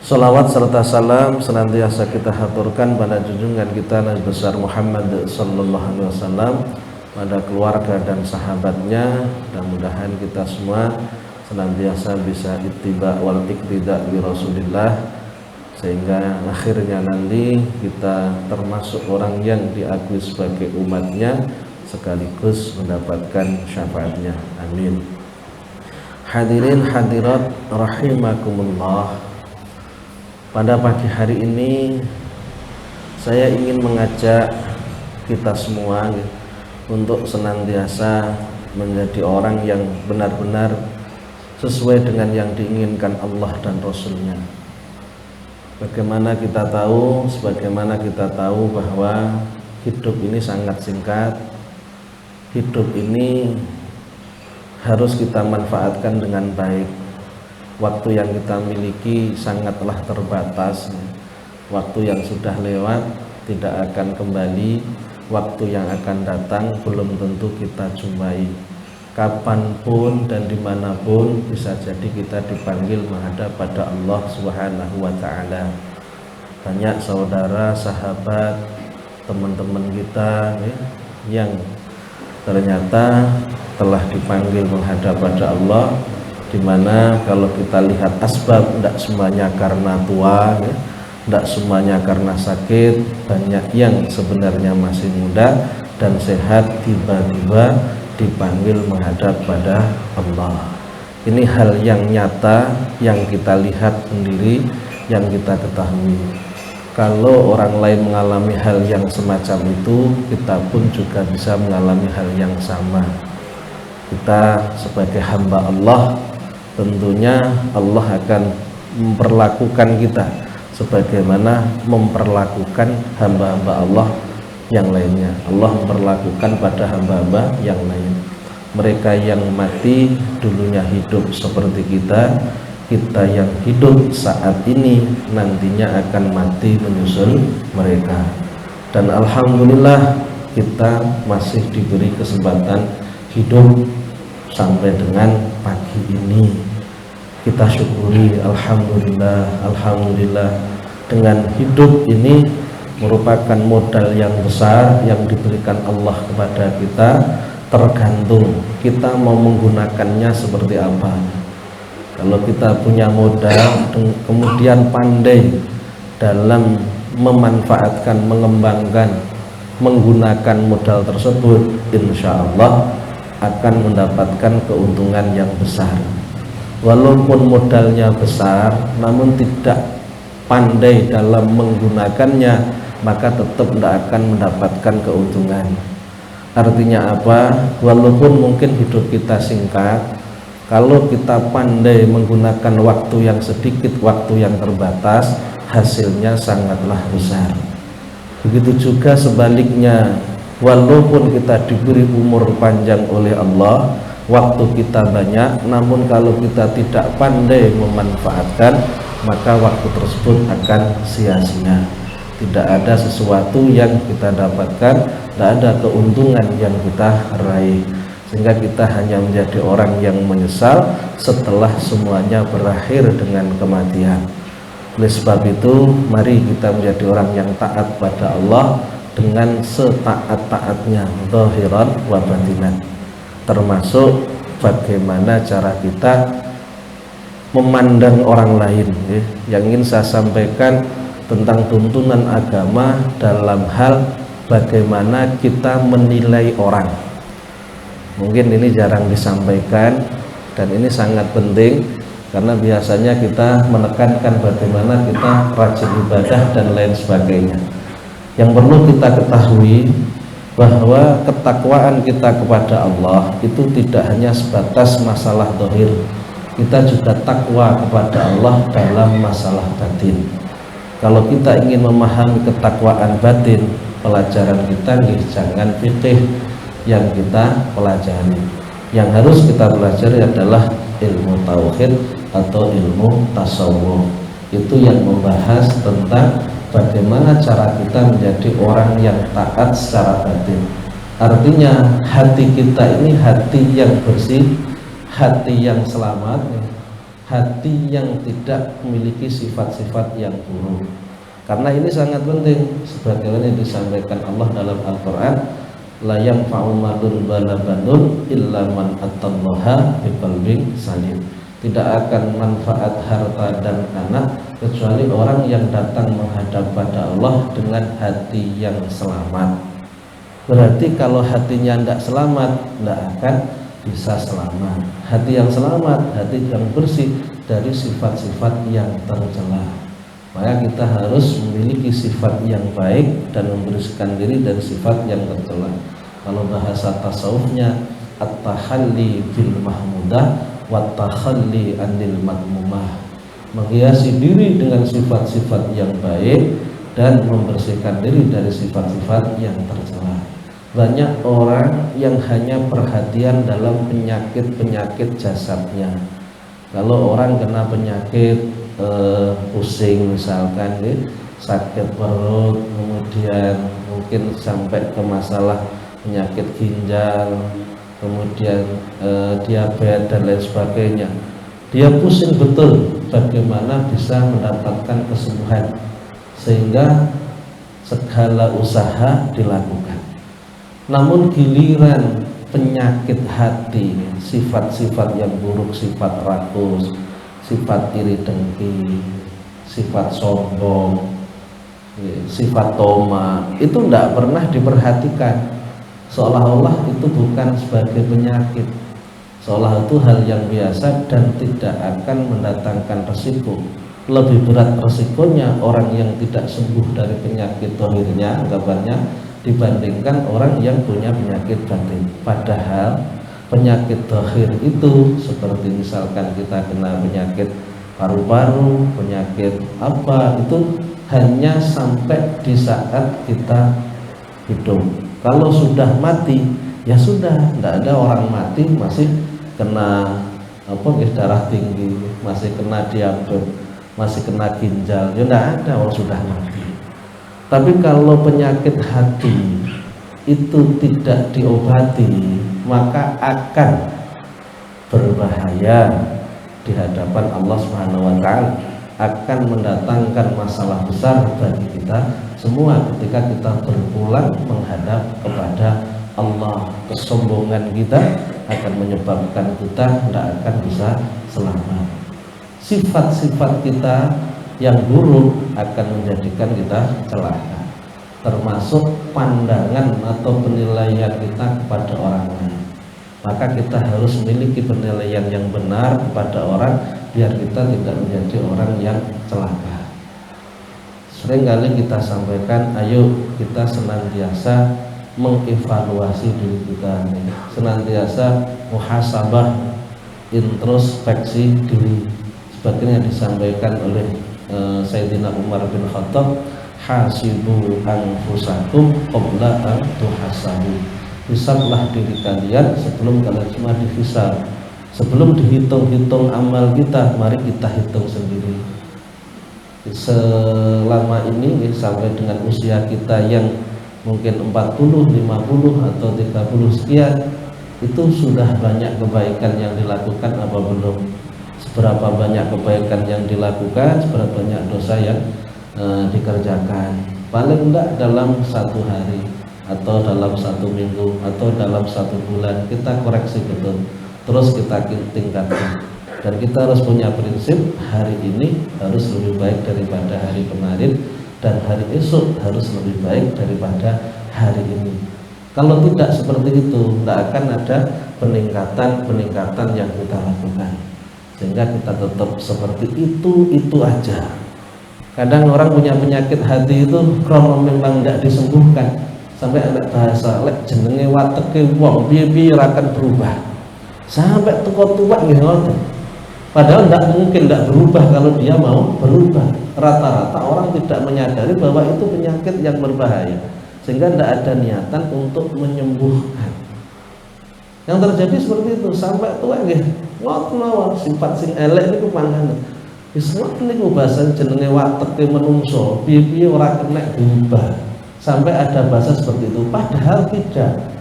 Salawat serta salam senantiasa kita haturkan pada junjungan kita Nabi besar Muhammad sallallahu alaihi wasallam, pada keluarga dan sahabatnya. Mudah-mudahan kita semua senantiasa bisa ittiba wal iqtida bi Rasulillah, sehingga akhirnya nanti kita termasuk orang yang diakui sebagai umatnya sekaligus mendapatkan syafaatnya. Amin. Hadirin hadirat rahimakumullah. Pada pagi hari ini saya ingin mengajak kita semua untuk senantiasa menjadi orang yang benar-benar sesuai dengan yang diinginkan Allah dan Rasulnya. Sebagaimana kita tahu bahwa hidup ini sangat singkat. Hidup ini harus kita manfaatkan dengan baik. Waktu yang kita miliki sangatlah terbatas. Waktu yang sudah lewat tidak akan kembali. Waktu yang akan datang belum tentu kita jumpai. Kapanpun dan dimanapun bisa jadi kita dipanggil menghadap pada Allah Subhanahu wa ta'ala. Banyak saudara, sahabat, teman-teman kita yang ternyata telah dipanggil menghadap pada Allah, dimana kalau kita lihat asbab, tidak semuanya karena tua, tidak semuanya karena sakit. Banyak yang sebenarnya masih muda dan sehat tiba-tiba dipanggil menghadap pada Allah. Ini hal yang nyata yang kita lihat sendiri, yang kita ketahui. Kalau orang lain mengalami hal yang semacam itu, kita pun juga bisa mengalami hal yang sama. Kita sebagai hamba Allah, tentunya Allah akan memperlakukan kita sebagaimana memperlakukan hamba-hamba Allah yang lainnya. Allah memperlakukan pada hamba-hamba yang lain. Mereka yang mati dulunya hidup seperti kita. Kita yang hidup saat ini nantinya akan mati menyusul mereka. Dan alhamdulillah kita masih diberi kesempatan hidup sampai dengan pagi ini. Kita syukuri, alhamdulillah. Dengan hidup ini merupakan modal yang besar yang diberikan Allah kepada kita. Tergantung kita mau menggunakannya seperti apa. Kalau kita punya modal kemudian pandai dalam memanfaatkan, mengembangkan, menggunakan modal tersebut, insya Allah akan mendapatkan keuntungan yang besar. Walaupun modalnya besar, namun tidak pandai dalam menggunakannya, maka tetap tidak akan mendapatkan keuntungan. Artinya apa? Walaupun mungkin hidup kita singkat, kalau kita pandai menggunakan waktu yang sedikit, waktu yang terbatas, hasilnya sangatlah besar. Begitu juga sebaliknya, walaupun kita diberi umur panjang oleh Allah, waktu kita banyak, namun kalau kita tidak pandai memanfaatkan, maka waktu tersebut akan sia-sia. Tidak ada sesuatu yang kita dapatkan, tidak ada keuntungan yang kita raih, sehingga kita hanya menjadi orang yang menyesal setelah semuanya berakhir dengan kematian. Oleh sebab itu, mari kita menjadi orang yang taat pada Allah dengan setaat-taatnya, zahiran wa batinan. Termasuk bagaimana cara kita memandang orang lain. Yang ingin saya sampaikan tentang tuntunan agama dalam hal bagaimana kita menilai orang. Mungkin ini jarang disampaikan dan ini sangat penting, karena biasanya kita menekankan bagaimana kita rajin ibadah dan lain sebagainya. Yang perlu kita ketahui bahwa ketakwaan kita kepada Allah itu tidak hanya sebatas masalah zahir. Kita juga takwa kepada Allah dalam masalah batin. Kalau kita ingin memahami ketakwaan batin, pelajaran kita jangan fikih yang kita pelajari. Yang harus kita pelajari adalah ilmu tauhid atau ilmu tasawuf. Itu yang membahas tentang bagaimana cara kita menjadi orang yang taat secara batin. Artinya hati kita ini hati yang bersih, hati yang selamat, hati yang tidak memiliki sifat-sifat yang buruk. Karena ini sangat penting, sebagaimana yang disampaikan Allah dalam Al-Quran, la yanfa'u malun wala banun illa man atallaha biqalbin salim. Tidak akan manfaat harta dan anak kecuali orang yang datang menghadap pada Allah dengan hati yang selamat. Berarti kalau hatinya tidak selamat, tidak akan bisa selamat. Hati yang selamat, hati yang bersih dari sifat-sifat yang tercela. Maka kita harus memiliki sifat yang baik dan membersihkan diri dari sifat yang tercela. Kalau bahasa tasawufnya, at-tahalli bil mahmudah wa takhalli anil madmumah, menghiasi diri dengan sifat-sifat yang baik dan membersihkan diri dari sifat-sifat yang tercela. Banyak orang yang hanya perhatian dalam penyakit-penyakit jasadnya. Kalau orang kena penyakit pusing misalkan, sakit perut, kemudian mungkin sampai ke masalah penyakit ginjal, kemudian diabetes dan lain sebagainya, dia pusing betul bagaimana bisa mendapatkan kesembuhan, sehingga segala usaha dilakukan. Namun giliran penyakit hati, sifat-sifat yang buruk, sifat rakus, sifat iri dengki, sifat sombong, sifat toma, itu tidak pernah diperhatikan. Seolah-olah itu bukan sebagai penyakit, seolah itu hal yang biasa dan tidak akan mendatangkan resiko. Lebih berat resikonya orang yang tidak sembuh dari penyakit zahirnya, anggapannya, dibandingkan orang yang punya penyakit batin. Padahal penyakit zahir itu seperti misalkan kita kena penyakit paru-paru, penyakit apa, itu hanya sampai di saat kita hidup. Kalau sudah mati, ya sudah, tidak ada orang mati masih kena darah tinggi, masih kena diabetes, masih kena ginjal, ya tidak ada, orang sudah mati. Tapi kalau penyakit hati itu tidak diobati, maka akan berbahaya di hadapan Allah Subhanahu wa Ta'ala, akan mendatangkan masalah besar bagi kita semua ketika kita berpulang menghadap kepada Allah. Kesombongan kita akan menyebabkan kita tidak akan bisa selamat. Sifat-sifat kita yang buruk akan menjadikan kita celaka, termasuk pandangan atau penilaian kita kepada orang lain. Maka kita harus memiliki penilaian yang benar kepada orang, biar kita tidak menjadi orang yang celaka. Seringkali kita sampaikan, ayo kita senantiasa mengevaluasi diri kita, senantiasa muhasabah, introspeksi diri, sebagaimana disampaikan oleh Sayyidina Umar bin Khattab, hasibu anfusakum qabla an tuhasabu. Hisablah diri kalian sebelum kalian semua dihisab. Sebelum dihitung-hitung amal kita, mari kita hitung sendiri. Selama ini sampai dengan usia kita yang mungkin 40, 50 atau 30 sekian, itu sudah banyak kebaikan yang dilakukan apa belum? Seberapa banyak kebaikan yang dilakukan, seberapa banyak dosa yang dikerjakan. Paling enggak dalam satu hari, atau dalam satu minggu, atau dalam satu bulan, kita koreksi betul, terus kita tingkatkan. Dan kita harus punya prinsip, hari ini harus lebih baik daripada hari kemarin, dan hari esok harus lebih baik daripada hari ini. Kalau tidak seperti itu, tidak akan ada peningkatan yang kita lakukan, sehingga kita tetap seperti itu aja. Kadang orang punya penyakit hati itu kalau memang tidak disembuhkan, sampai ada bahasa lek jenenge wateke wong piye-piye akan berubah sampai tua gitu. Padahal tidak mungkin tidak berubah kalau dia mau berubah. Rata-rata orang tidak menyadari bahwa itu penyakit yang berbahaya, sehingga tidak ada niatan untuk menyembuhkan. Yang terjadi seperti itu sampai tua nggih. Ngoten sifat sing elek niku panganan. Wis ngoten niku bahasa jenenge wateke menungso, piye-piye ora kena berubah. Sampai ada bahasa seperti itu, padahal tidak.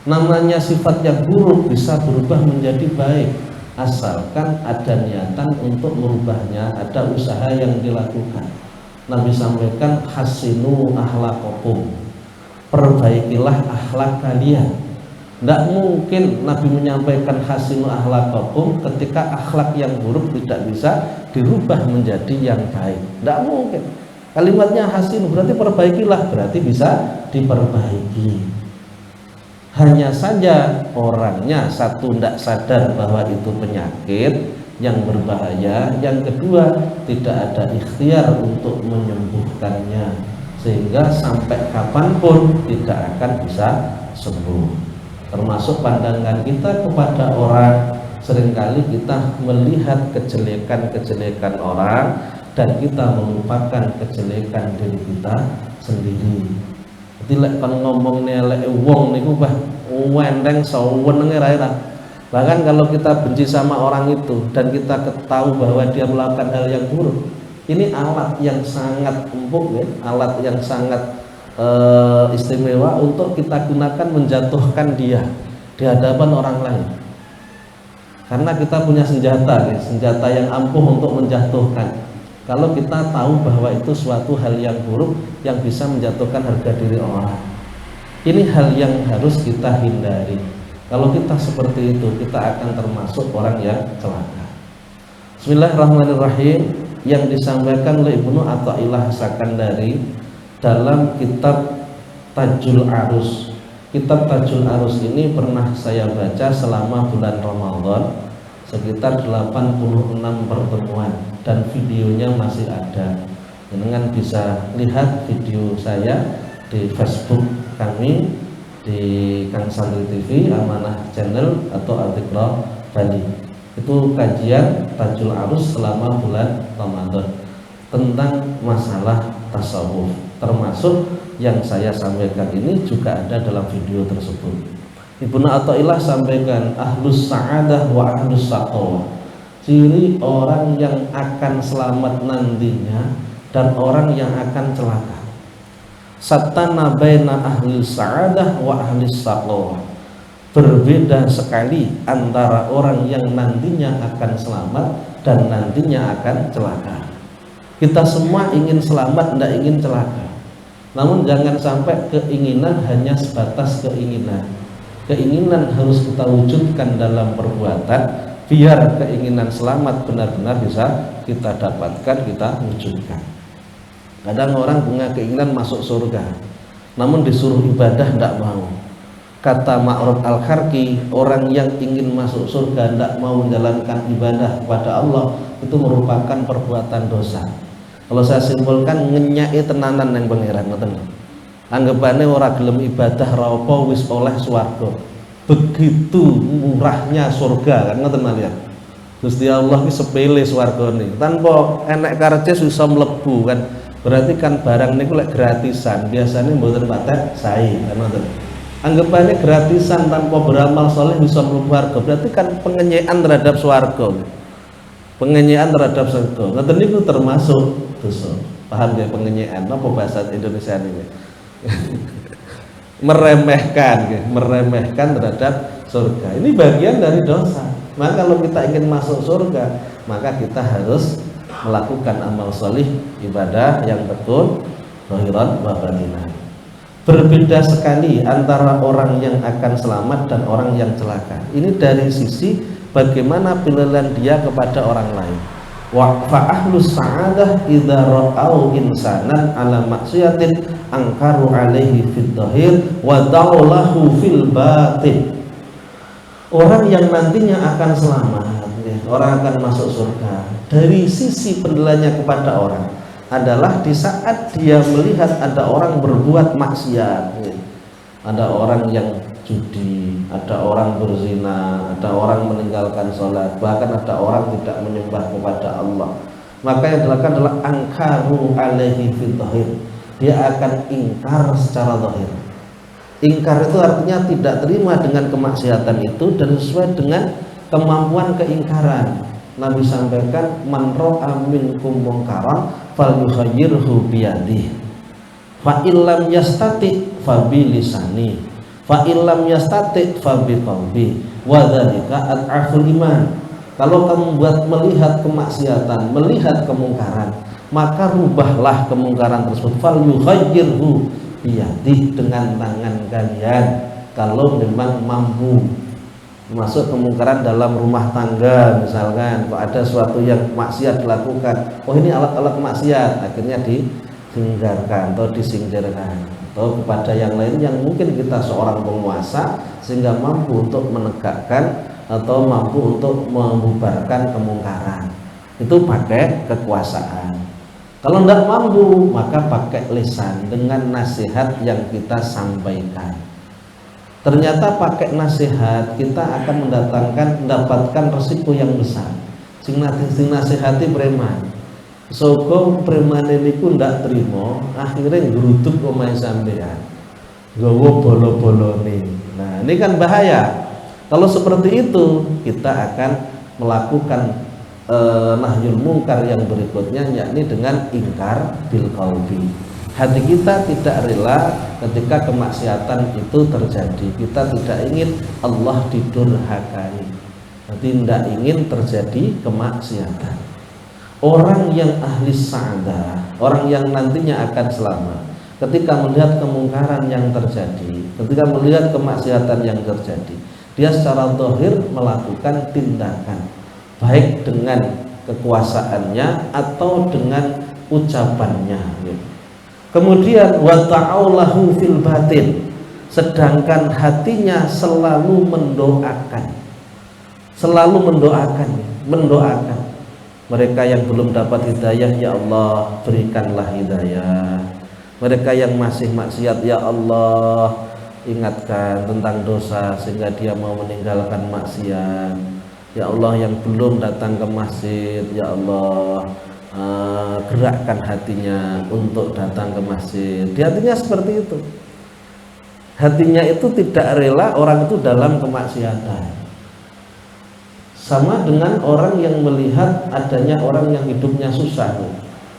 Namanya sifat yang buruk bisa berubah menjadi baik. asalkan ada niatan untuk merubahnya, ada usaha yang dilakukan. Nabi sampaikan hasinu akhlaqakum, perbaikilah akhlak kalian. Tidak mungkin Nabi menyampaikan hasinu akhlaqakum ketika akhlak yang buruk tidak bisa dirubah menjadi yang baik. Tidak mungkin. Kalimatnya hasinu berarti perbaikilah, berarti bisa diperbaiki. Hanya saja orangnya satu tidak sadar bahwa itu penyakit yang berbahaya, yang kedua tidak ada ikhtiar untuk menyembuhkannya, sehingga sampai kapanpun tidak akan bisa sembuh. Termasuk pandangan kita kepada orang, seringkali kita melihat kejelekan-kejelekan orang dan kita melupakan kejelekan diri kita sendiri. Jadi lek kon ngomong nelek wong niku bah wendeng sawenenge ra ora. Bahkan kalau kita benci sama orang itu dan kita tahu bahwa dia melakukan hal yang buruk, ini alat yang sangat empuk ya, alat yang sangat istimewa untuk kita gunakan menjatuhkan dia di hadapan orang lain. Karena kita punya senjata ya, senjata yang ampuh untuk menjatuhkan. Kalau kita tahu bahwa itu suatu hal yang buruk yang bisa menjatuhkan harga diri orang, ini hal yang harus kita hindari. Kalau kita seperti itu, kita akan termasuk orang yang celaka. Bismillahirrahmanirrahim. Yang disampaikan oleh Ibnu Athaillah Sakandari dalam kitab Tajul Arus. Kitab Tajul Arus ini pernah saya baca selama bulan Ramadan, sekitar 86 pertemuan, dan videonya masih ada. Dengan bisa lihat video saya di Facebook kami di Kang Santri TV, Amanah Channel atau Al-Iqra Bali. Itu kajian Tajul Arus selama bulan Ramadan tentang masalah tasawuf, termasuk yang saya sampaikan ini juga ada dalam video tersebut. Ibnu Athaillah sampaikan ahlus sa'adah wa ahlus saqawah, ciri orang yang akan selamat nantinya dan orang yang akan celaka. Satana baina ahlus sa'adah wa ahlus saqawah, berbeda sekali antara orang yang nantinya akan selamat dan nantinya akan celaka. Kita semua ingin selamat, tidak ingin celaka. Namun jangan sampai keinginan hanya sebatas keinginan. Keinginan harus kita wujudkan dalam perbuatan, biar keinginan selamat benar-benar bisa kita dapatkan, kita wujudkan. Kadang orang punya keinginan masuk surga, namun disuruh ibadah tidak mau. Kata Ma'ruf Al-Kharki, orang yang ingin masuk surga tidak mau menjalankan ibadah kepada Allah, itu merupakan perbuatan dosa. Kalau saya simpulkan, ngenyai tenanan yang pangeran, anggapannya orang gelem ibadah raopo wis oleh swarga. Begitu murahnya surga, kan ngoten malian. Gusti Allah ki sepele swargane, tanpa enek karcis bisa mlebu kan. Berarti kan barang niku lek gratisan, biasanya mboten patek sae, kan ngoten. Anggapannya gratisan tanpa beramal soleh bisa mlebu swarga, berarti kan pengenyaan terhadap swarga. Pengenyaan terhadap surga. Ngoten niku termasuk dosa. Paham ya pengenyaan? Apa bahasa Indonesia ini? meremehkan terhadap surga. Ini bagian dari dosa. Maka kalau kita ingin masuk surga, maka kita harus melakukan amal solih, ibadah yang betul, zahiran wa batinan. Berbeda sekali antara orang yang akan selamat dan orang yang celaka. Ini dari sisi bagaimana pilihan dia kepada orang lain. Wa ahlus sa'adah idza ra'au insanan ala maksiatin angkaru alaihi fid dhahir wa da'ulahu fil batin. Orang yang nantinya akan selamat, orang akan masuk surga, dari sisi penilaiannya kepada orang adalah di saat dia melihat ada orang berbuat maksiat, ada orang yang judi, ada orang berzina, ada orang meninggalkan sholat, bahkan ada orang tidak menyembah kepada Allah. Maka yang dilakukan adalah angkaru alaihi fil dhahir, dia akan ingkar secara zahir. Ingkar itu artinya tidak terima dengan kemaksiatan itu dan sesuai dengan kemampuan keingkaran. Nabi sampaikan man ra'a minkum munkaran falyughayyirhu biyadihi fa illam yastati fa bilisani fa illam yastati fa biqalbi wa dzalika ad'aful iman. Kalau kamu melihat kemaksiatan, melihat kemungkaran, maka rubahlah kemungkaran tersebut. Fal yughayyirhu biyadihi, dengan tangan kalian kalau memang mampu. Masuk kemungkaran dalam rumah tangga misalkan, kok ada suatu yang maksiat dilakukan, oh ini alat-alat maksiat, akhirnya dihindarkan atau disingkirkan. Atau kepada yang lain yang mungkin kita seorang penguasa sehingga mampu untuk menegakkan atau mampu untuk membubarkan kemungkaran, itu pakai kekuasaan. Kalau tidak mampu, maka pakai lisan dengan nasihat yang kita sampaikan. Ternyata pakai nasihat kita akan mendapatkan resiko yang besar. Sing nasihati preman, soko preman ini ku ndak terima, akhirnya geruduk omahe sampean, gowo bolo-bolo nih. Nah ini kan bahaya. Kalau seperti itu kita akan melakukan nahyul mungkar yang berikutnya, yakni dengan ingkar bil qalbi. Hati kita tidak rela ketika kemaksiatan itu terjadi. Kita tidak ingin Allah didurhakai, jadi tidak ingin terjadi kemaksiatan. Orang yang ahli sa'adah, orang yang nantinya akan selamat, ketika melihat kemungkaran yang terjadi, ketika melihat kemaksiatan yang terjadi, dia secara zahir melakukan tindakan, baik dengan kekuasaannya atau dengan ucapannya. Kemudian wa ta'aulahu fil batin, sedangkan hatinya selalu mendoakan, mendoakan mereka yang belum dapat hidayah, ya Allah berikanlah hidayah. Mereka yang masih maksiat, ya Allah ingatkan tentang dosa sehingga dia mau meninggalkan maksiat. Ya Allah, yang belum datang ke masjid, ya Allah gerakkan hatinya untuk datang ke masjid. Di hatinya seperti itu. Hatinya itu tidak rela orang itu dalam kemaksiatan. Sama dengan orang yang melihat adanya orang yang hidupnya susah.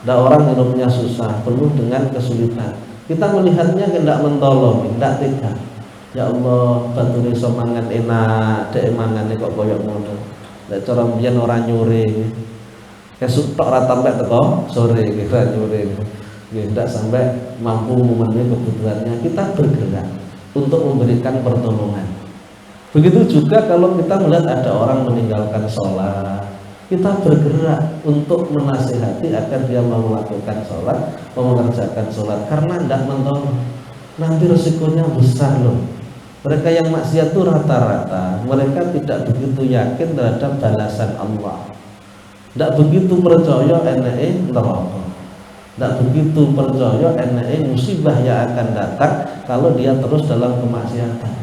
Ada orang hidupnya susah, penuh dengan kesulitan. Kita melihatnya tidak mentolong, tidak tega. Ya Allah, baturi iso mangan enak, dek mangane kok koyok ngono. Nek cara mbiyen ora nyuri. Kesuk tok ora sampai teko sore kira nyuri. Nggih, tidak sampai mampu memenuhi kebutuhannya. Kita bergerak untuk memberikan pertolongan. Begitu juga kalau kita melihat ada orang meninggalkan sholat, kita bergerak untuk menasihati agar dia mau melakukan sholat, mau mengerjakan sholat, karena tidak mentolong. Nanti resikonya besar loh. Mereka yang maksiat itu rata-rata mereka tidak begitu yakin terhadap balasan Allah, tidak begitu percaya NE neraka, tidak begitu percaya NE musibah yang akan datang kalau dia terus dalam kemaksiatan.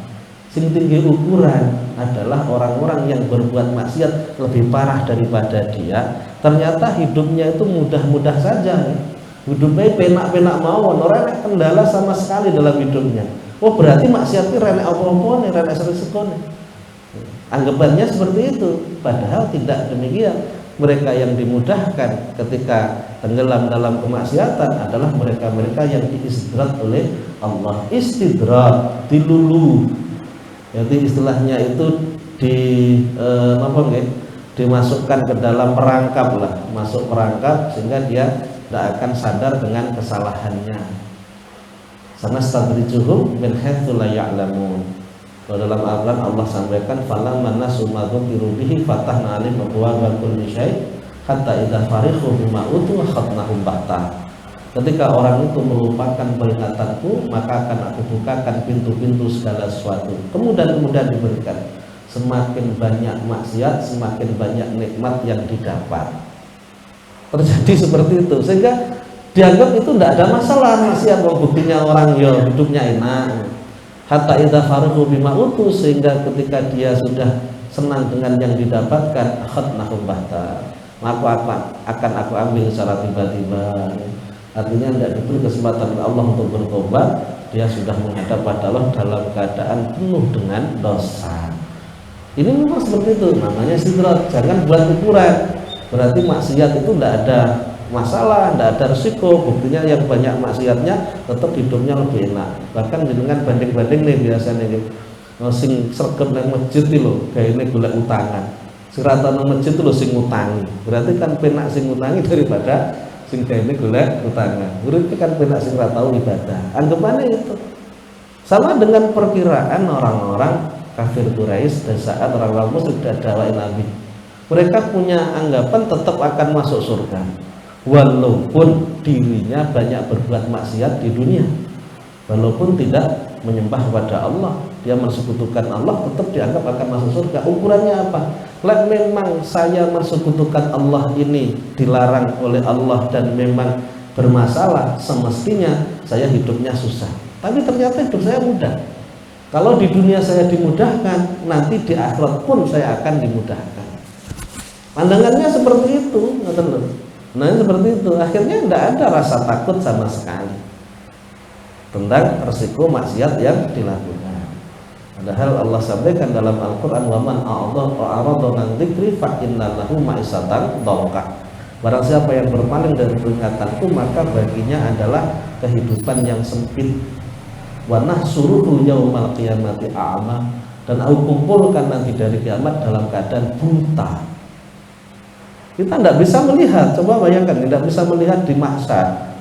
Sing tinggi ukuran adalah orang-orang yang berbuat maksiat lebih parah daripada dia. Ternyata hidupnya itu mudah-mudah saja, hidupnya penak-penak mawon, orang ada kendala sama sekali dalam hidupnya. Oh berarti maksiatnya renek apa-apa nih, renek resiko-nih. Anggapannya seperti itu, padahal tidak demikian. Mereka yang dimudahkan ketika tenggelam dalam kemaksiatan adalah mereka-mereka yang diistidrat oleh Allah. Istidrat, dilulu. Jadi istilahnya itu dimasukkan ke dalam perangkap lah, masuk perangkap sehingga dia tidak akan sadar dengan kesalahannya. Sanastadrijuhum min haitsu la ya'lamun. Dalam Al-Quran Allah sampaikan falamma nasu ma dzukiru bihi fatahna 'alaihim abwaaba kulli syai' hatta idza farihu bima utu akhadnahum bahtah. Ketika orang itu melupakan peringatanku, maka akan aku bukakan pintu-pintu segala sesuatu. Kemudian diberikan. Semakin banyak maksiat, semakin banyak nikmat yang didapat. Terjadi seperti itu, sehingga dianggap itu tidak ada masalah maksiat. Buktinya orang ya hidupnya enak. Hatta idza farihu bima utu, sehingga ketika dia sudah senang dengan yang didapatkan, akhadnahum bahtah. Maka akan aku ambil secara tiba-tiba. Artinya tidak diberi kesempatan Allah untuk bertobat, dia sudah menghadap pada Allah dalam keadaan penuh dengan dosa. Ini memang seperti itu, namanya sidrat. Jangan buat ukuran. Berarti maksiat itu tidak ada masalah, tidak ada resiko. Buktinya yang banyak maksiatnya tetap hidupnya lebih enak. Bahkan dengan banding-banding nih biasanya nih, sing sregep nang masjid iki lho, gaene golek utangan. Sing ra tau nang masjid lho sing ngutangi. Berarti kan penak sing ngutangi daripada sing dene golek utangan. Urip kan penak sing ra tau ibadah. Anggapannya itu. Sama dengan perkiraan orang-orang kafir Quraisy dan saat orang-orang musyrik dakwah Nabi. Mereka punya anggapan tetap akan masuk surga walaupun dirinya banyak berbuat maksiat di dunia, walaupun tidak menyembah kepada Allah, dia mensekutukan Allah, tetap dianggap akan masuk surga. Ukurannya apa? Kalau memang saya mensekutukan Allah ini dilarang oleh Allah dan memang bermasalah, semestinya saya hidupnya susah, tapi ternyata hidup saya mudah. Kalau di dunia saya dimudahkan, nanti di akhirat pun saya akan dimudahkan. Pandangannya seperti itu, nah seperti itu. Akhirnya tidak ada rasa takut sama sekali tentang resiko maksiat yang dilakukan. Padahal Allah sampaikan dalam Al-Quran, waman a'rada an dzikri fa inna lahu ma'isatan dhanka. Barang siapa yang berpaling dari peringatanku, maka baginya adalah kehidupan yang sempit. Wa nahsuruhu yaumal qiyamati a'ma, dan aku kumpulkan nanti dari kiamat dalam keadaan buta. Kita tidak bisa melihat, coba bayangkan, tidak bisa melihat di mahsyar.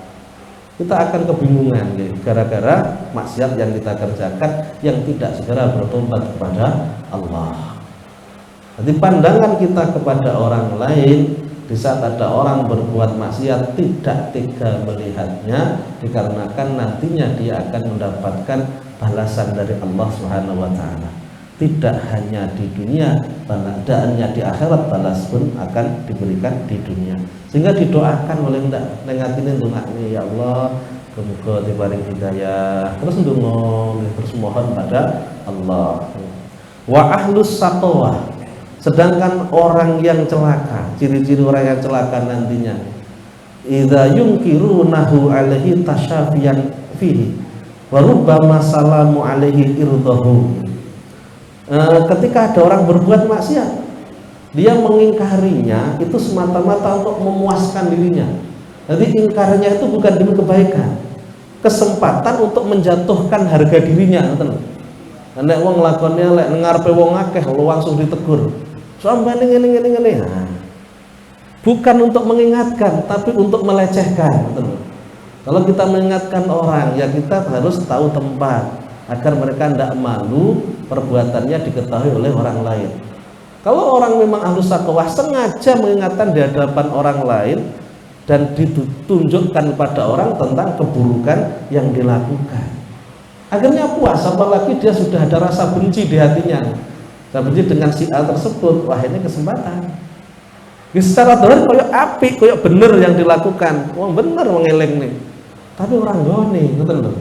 Kita akan kebingungan gara-gara maksiat yang kita kerjakan yang tidak segera bertobat kepada Allah. Jadi pandangan kita kepada orang lain di saat ada orang berbuat maksiat tidak tega melihatnya, dikarenakan nantinya dia akan mendapatkan balasan dari Allah Subhanahu wa taala. Tidak hanya di dunia, baladaannya di akhirat, balas pun akan diberikan di dunia. Sehingga didoakan oleh nengatine ndongakne, ya Allah, semoga diparing hidayah. Terus ndonga, terus mohon pada Allah. Wa ahlus saqawah, sedangkan orang yang celaka, ciri-ciri orang yang celaka nantinya, idza yunkirunahu alaihi tasyafiyan fihi wa rubbama salamu alaihi irdahu. Ketika ada orang berbuat maksiat, dia mengingkarinya itu semata-mata untuk memuaskan dirinya. Jadi ingkarnya itu bukan demi kebaikan, kesempatan untuk menjatuhkan harga dirinya. Nek wong lakonnya lek ngarepe wong akeh lo langsung ditegur. Sampeyan ngene. Bukan untuk mengingatkan, tapi untuk melecehkan. Kalau kita mengingatkan orang, ya kita harus tahu tempat agar mereka tidak malu perbuatannya diketahui oleh orang lain. Kalau orang memang ahlus taqwa sengaja mengingatkan di hadapan orang lain dan ditunjukkan kepada orang tentang keburukan yang dilakukan, akhirnya puas, apalagi dia sudah ada rasa benci di hatinya, benci dengan si A tersebut. Wah, ini kesempatan. Secara dolar koyok api, koyok bener yang dilakukan, wong bener wong eleng nih, tapi orang goni, betul loh.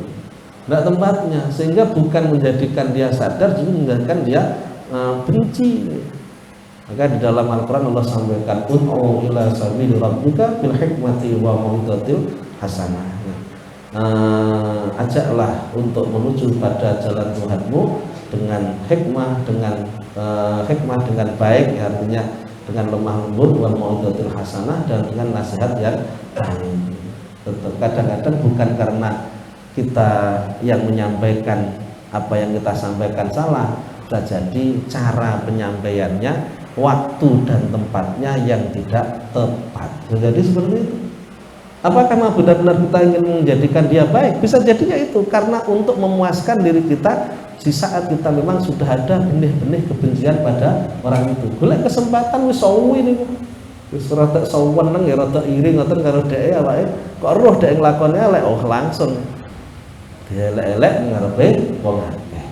Tidak tempatnya, sehingga bukan menjadikan dia sadar, justru menjadikan dia benci. Maka di dalam Al-Quran Allah sampaikan, ud'u ila sabili rabbika bil hikmati wa mau'izatil hasanah. Ajaklah untuk menuju pada jalan Tuhanmu dengan hikmah, dengan baik, artinya dengan lemah lembut, wal mau'izatil hasanah, dan dengan nasihat yang baik. Kadang-kadang bukan karena kita yang menyampaikan apa yang kita sampaikan salah, bisa jadi cara penyampaiannya, waktu dan tempatnya yang tidak tepat. Jadi seperti itu. Apakah benar-benar kita ingin menjadikan dia baik? Bisa jadinya itu karena untuk memuaskan diri kita di saat kita memang sudah ada benih-benih kebencian pada orang itu. Golek kesempatan wis sawi niku. Wis rada saweneng ya rada iri ngoten karo dhek awake. Kok roh dhek nglakone elek, oh langsung elek-elek ngarepe wong akeh.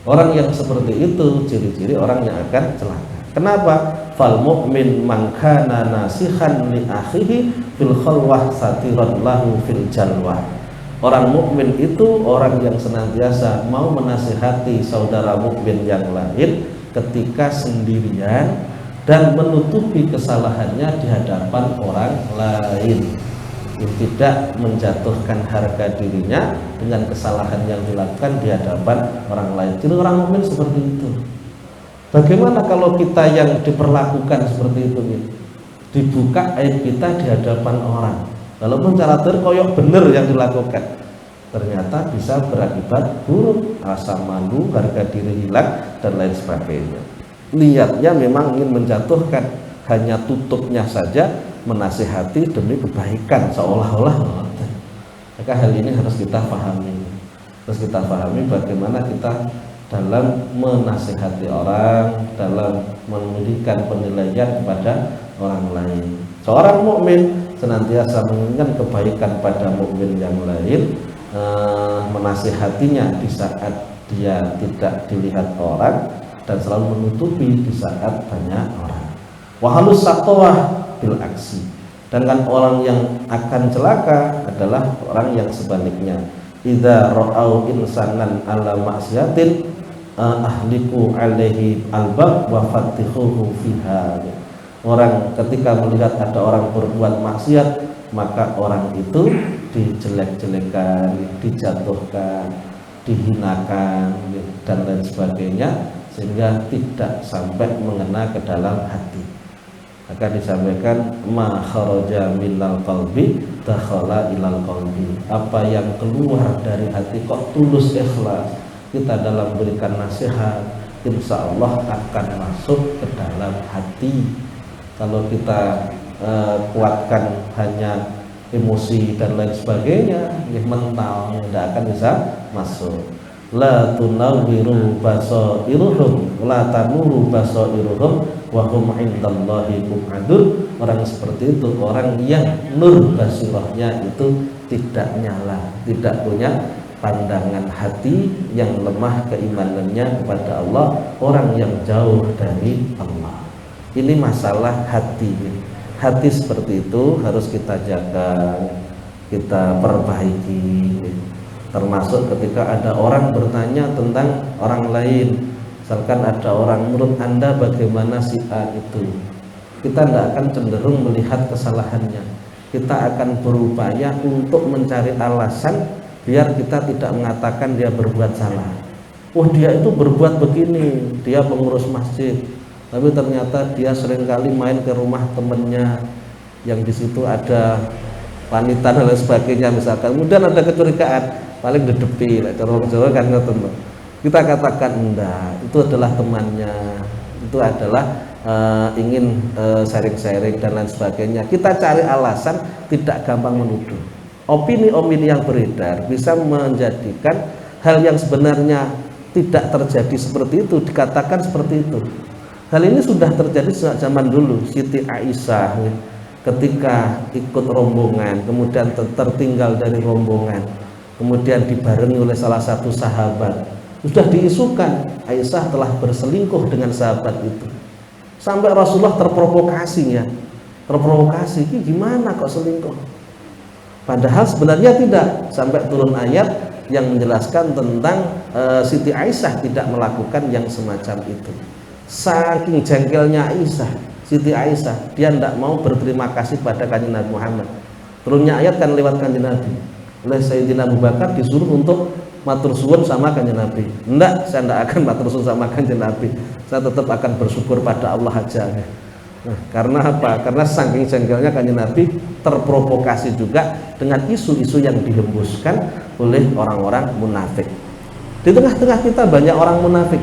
Orang yang seperti itu ciri-ciri orang yang akan celaka. Kenapa? Fal mu'min man kana nasihan li akhihi fil khalwah satiran lahu fil jalwah. Orang mukmin itu orang yang senantiasa mau menasihati saudara mukmin yang lain ketika sendirian dan menutupi kesalahannya di hadapan orang lain. Tidak menjatuhkan harga dirinya dengan kesalahan yang dilakukan di hadapan orang lain. Jadi orang mukmin seperti itu. Bagaimana kalau kita yang diperlakukan seperti itu, dibuka aib kita di hadapan orang, walaupun cara terkoyok benar yang dilakukan, ternyata bisa berakibat buruk, rasa malu, harga diri hilang, dan lain sebagainya. niatnya memang ingin menjatuhkan, hanya tutupnya saja menasihati demi kebaikan seolah-olah. Maka hal ini harus kita pahami. Terus kita pahami bagaimana kita dalam menasihati orang, dalam memberikan penilaian kepada orang lain. Seorang mukmin senantiasa menginginkan kebaikan pada mukmin yang lain, menasihatinya di saat dia tidak dilihat orang, dan selalu menutupi di saat banyak orang. Wahalus saqawah bil aksi. Sedangkan orang yang akan celaka adalah orang yang sebaliknya. Idza ra'au insanan ala maksiatin ahliku alaihi albab wa fatihuhu fiha. Orang ketika melihat ada orang berbuat maksiat, maka orang itu dijelek-jelekan, dijatuhkan, dihinakan dan lain sebagainya, sehingga tidak sampai mengena ke dalam hati. Maka disampaikan ma kharaja minal qalbi dakhala ilal qalbi. Apa yang keluar dari hati kok tulus ikhlas, kita dalam berikan nasihat, insya Allah akan masuk ke dalam hati. Kalau kita kuatkan hanya emosi dan lain sebagainya, mental tidak akan bisa masuk. La tunawwiru basairuhum la tanuru basairuhum wa hum indallahi qudun. Orang seperti itu orang yang nur basirahnya itu tidak nyala, tidak punya pandangan hati, yang lemah keimanannya kepada Allah, orang yang jauh dari Allah. Ini masalah hati. Hati seperti itu harus kita jaga, kita perbaiki. Termasuk ketika ada orang bertanya tentang orang lain, misalkan ada orang, menurut Anda bagaimana si A itu, kita tidak akan cenderung melihat kesalahannya, kita akan berupaya untuk mencari alasan biar kita tidak mengatakan dia berbuat salah. Oh dia itu berbuat begini, dia pengurus masjid, tapi ternyata dia seringkali main ke rumah temennya yang di situ ada wanita dan lain sebagainya misalkan. Kemudian ada kecurigaan, paling dedepi, corong-corong kan ngoten. Kita katakan enggak, itu adalah temannya, itu adalah ingin sharing-sharing dan lain sebagainya. Kita cari alasan, tidak gampang menuduh. Opini-opini yang beredar bisa menjadikan hal yang sebenarnya tidak terjadi seperti itu dikatakan seperti itu. Hal ini sudah terjadi sejak zaman dulu. Siti Aisyah ketika ikut rombongan, kemudian tertinggal dari rombongan, kemudian dibarengi oleh salah satu sahabat, sudah diisukan Aisyah telah berselingkuh dengan sahabat itu. Sampai Rasulullah terprovokasi, terprovokasi, ini gimana kok selingkuh? Padahal sebenarnya tidak, sampai turun ayat yang menjelaskan tentang Siti Aisyah tidak melakukan yang semacam itu. Saking jengkelnya Aisyah, Siti Aisyah, dia tidak mau berterima kasih pada Kanjeng Nabi Muhammad. Turunnya ayat kan lewat Kanjeng Nabi. Oleh Sayyidina Abu Bakar disuruh untuk matur suwun sama Kanjeng Nabi. Enggak, saya tidak akan matur suwun sama Kanjeng Nabi. Saya tetap akan bersyukur pada Allah aja. Nah, karena apa? Karena saking jengkelnya Kanjeng Nabi terprovokasi juga dengan isu-isu yang dihembuskan oleh orang-orang munafik. Di tengah-tengah kita banyak orang munafik,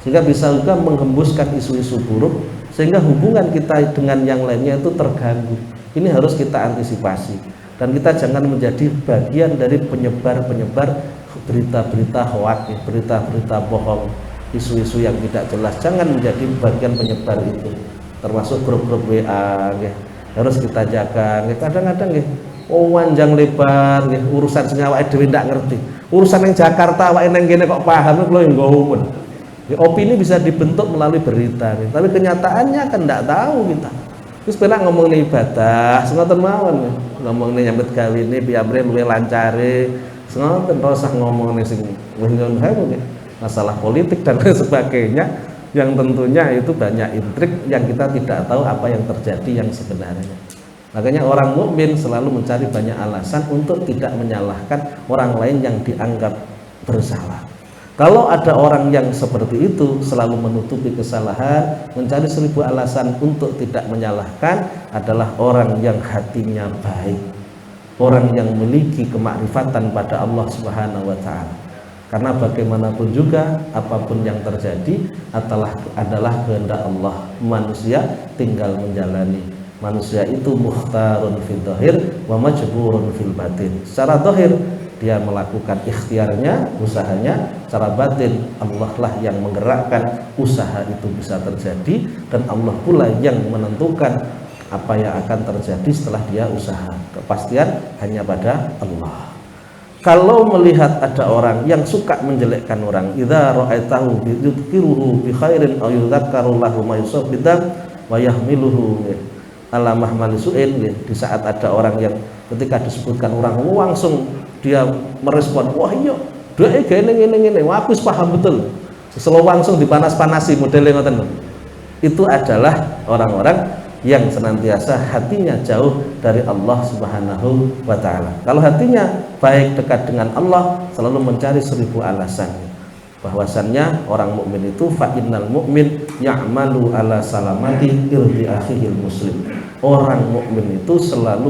sehingga bisa juga menghembuskan isu-isu buruk, sehingga hubungan kita dengan yang lainnya itu terganggu. Ini harus kita antisipasi, dan kita jangan menjadi bagian dari penyebar-penyebar berita-berita hoak, berita-berita bohong, isu-isu yang tidak jelas. Jangan menjadi bagian penyebar itu, termasuk grup-grup WA, harus kita jaga. Kadang-kadang panjang lebar, urusan senyawa dhewe ndak ngerti, urusan yang Jakarta awake nang kene kok paham, lho yang ngomong. Opini bisa dibentuk melalui berita, tapi kenyataannya kan tidak tahu kita. Terus pernah ngomongin ibadah, sengoten mawon, ngomongin nyambut gawe ini piyambre luwih lancare, sengoten usah ngomongin sing masalah politik dan lain sebagainya, yang tentunya itu banyak intrik yang kita tidak tahu apa yang terjadi yang sebenarnya. Makanya orang mukmin selalu mencari banyak alasan untuk tidak menyalahkan orang lain yang dianggap bersalah. Kalau ada orang yang seperti itu selalu menutupi kesalahan, mencari 1000 alasan untuk tidak menyalahkan, adalah orang yang hatinya baik, orang yang memiliki kemakrifatan pada Allah Subhanahu wa Ta'ala. Karena bagaimanapun juga apapun yang terjadi adalah kehendak Allah. Manusia tinggal menjalani. Manusia itu mukhtarun fil dhahir wa majburun fil batin. Secara dhahir dia melakukan ikhtiarnya, usahanya. Secara batin Allah lah yang menggerakkan usaha itu bisa terjadi, dan Allah pula yang menentukan apa yang akan terjadi setelah dia usaha. Kepastian hanya pada Allah. Kalau melihat ada orang yang suka menjelekkan orang, idza ra'aitahu yudhkiruhu bi khairin aw yudzakkaru lahu ma yusabbidan wa yahmiluhu ala mahmali su'in. Di saat ada orang yang ketika disebutkan orang langsung dia merespon, wah iya dia gini, wah aku paham betul, selalu langsung dipanas-panasi modelnya ngoten. Itu adalah orang-orang yang senantiasa hatinya jauh dari Allah Subhanahu wa ta'ala. Kalau hatinya baik dekat dengan Allah, selalu mencari 1000 alasan. Bahwasannya orang mukmin itu fa innal mu'min ya'malu ala salamati irdi akhihil muslim. Orang mukmin itu selalu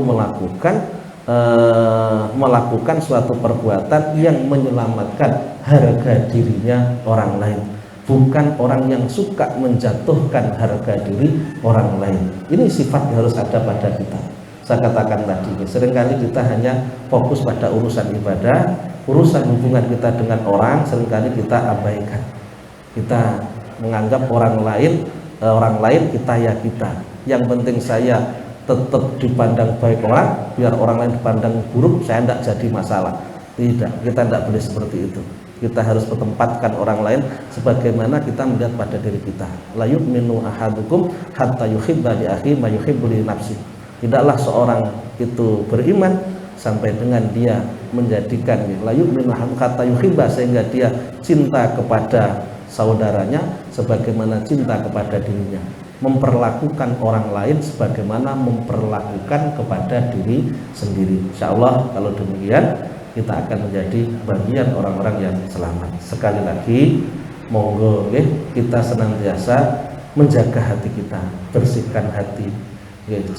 melakukan suatu perbuatan yang menyelamatkan harga dirinya orang lain, bukan orang yang suka menjatuhkan harga diri orang lain. Ini sifat yang harus ada pada kita. Saya katakan tadi, seringkali kita hanya fokus pada urusan ibadah, urusan hubungan kita dengan orang seringkali kita abaikan. Kita menganggap orang lain kita ya kita. Yang penting saya tetap dipandang baik orang, biar orang lain dipandang buruk, saya tidak jadi masalah. Tidak, kita tidak boleh seperti itu. Kita harus menempatkan orang lain sebagaimana kita melihat pada diri kita. La yu'minu ahadukum hatta yuhibba li akhihi ma yuhibbu li nafsihi. Tidaklah seorang itu beriman sampai dengan dia menjadikan la yu'minu hatta yuhibba, sehingga dia cinta kepada saudaranya sebagaimana cinta kepada dirinya. Memperlakukan orang lain sebagaimana memperlakukan kepada diri sendiri. Insyaallah kalau demikian kita akan menjadi bagian orang-orang yang selamat. Sekali lagi monggo kita senantiasa menjaga hati kita, bersihkan hati.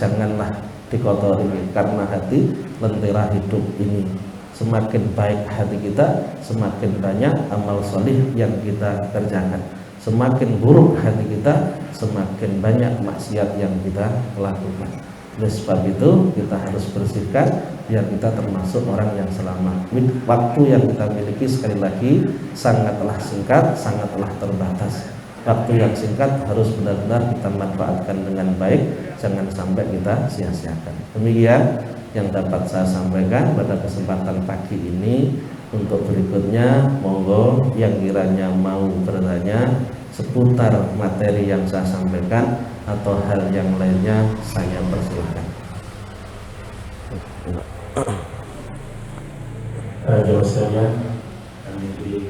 Janganlah dikotori, karena hati lentera hidup ini. Semakin baik hati kita, semakin banyak amal solih yang kita kerjakan. Semakin buruk hati kita, semakin banyak maksiat yang kita lakukan. Oleh sebab itu kita harus bersihkan biar kita termasuk orang yang selamat. Waktu yang kita miliki sekali lagi sangatlah singkat, sangatlah terbatas. Waktu yang singkat harus benar-benar kita manfaatkan dengan baik, jangan sampai kita sia-siakan. Demikian yang dapat saya sampaikan pada kesempatan pagi ini. Untuk berikutnya monggo yang kiranya mau bertanya seputar materi yang saya sampaikan atau hal yang lainnya, saya persilakan. Jawab sekalian, kami beri